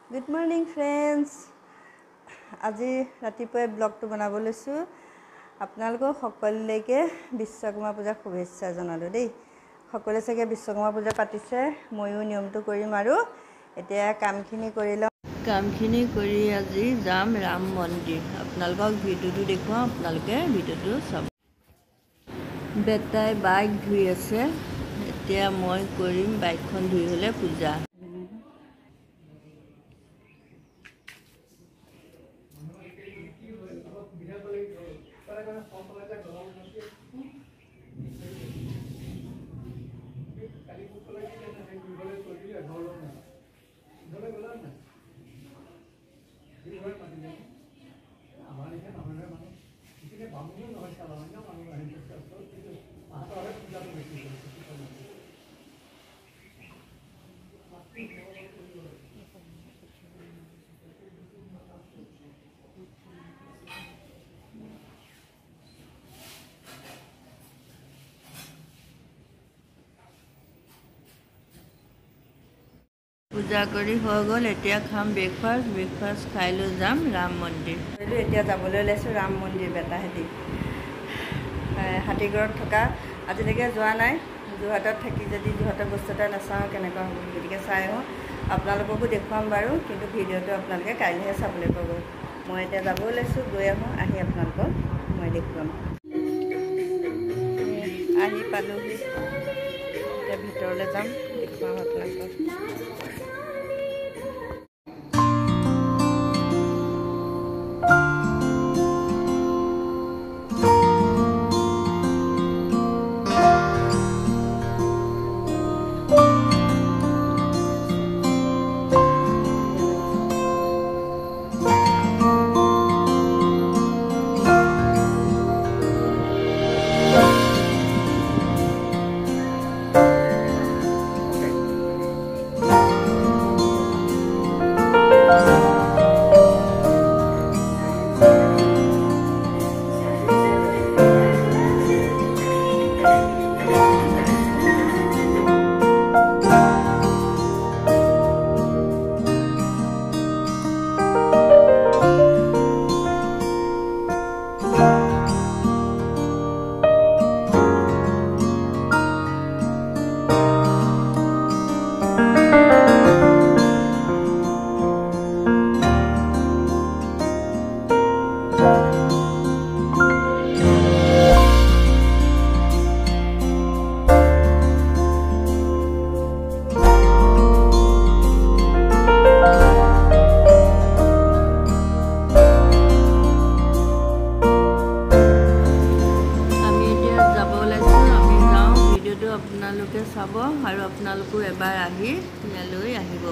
Good morning friends. আজি ৰাতিপুৱাই ব্লগটো বনাব লৈছো আপোনালোকক সকলোলৈকে বিশ্বকৰ্মা পূজাৰ শুভেচ্ছা জনালো দেই সকলোৱে চাগে বিশ্বকৰ্মা পূজা পাতিছে ময়ো নিয়মটো কৰিম আৰু এতিয়া কামখিনি কৰি আজি যাম ৰাম মন্দিৰ আপোনালোকক ভিডিওটো দেখুৱাম আপোনালোকে ভিডিওটো চাব বেটাই বাইক ধুই আছে এতিয়া মই কৰিম বাইকখন ধুই হলে পূজা পূজা কৰি হৈ গ'ল এতিয়া খাম ব্ৰেকফাষ্ট খাই লৈ যাম ৰাম মন্দিৰ এতিয়া যাবলৈ লৈছোঁ ৰাম মন্দিৰ বেটাহেঁতি হাতীগড়ত থকা আজিলৈকে যোৱা নাই যোৰহাটত থাকি যদি যোৰহাটৰ বস্তু এটা নাচাওঁ কেনেকুৱা হ'ব গতিকে চাই আহোঁ আপোনালোককো দেখুৱাম বাৰু কিন্তু ভিডিঅ'টো আপোনালোকে কাইলৈহে চাবলৈ পাব মই এতিয়া যাব লৈছোঁ গৈ আহোঁ আহি আপোনালোকক মই দেখুৱাম আহি পালোহি এতিয়া ভিতৰলৈ যাম দেখুৱাম আপোনালোকক আপোনালোকে চাব আৰু আপোনালোকো এবাৰ আহি ইয়ালৈ আহিব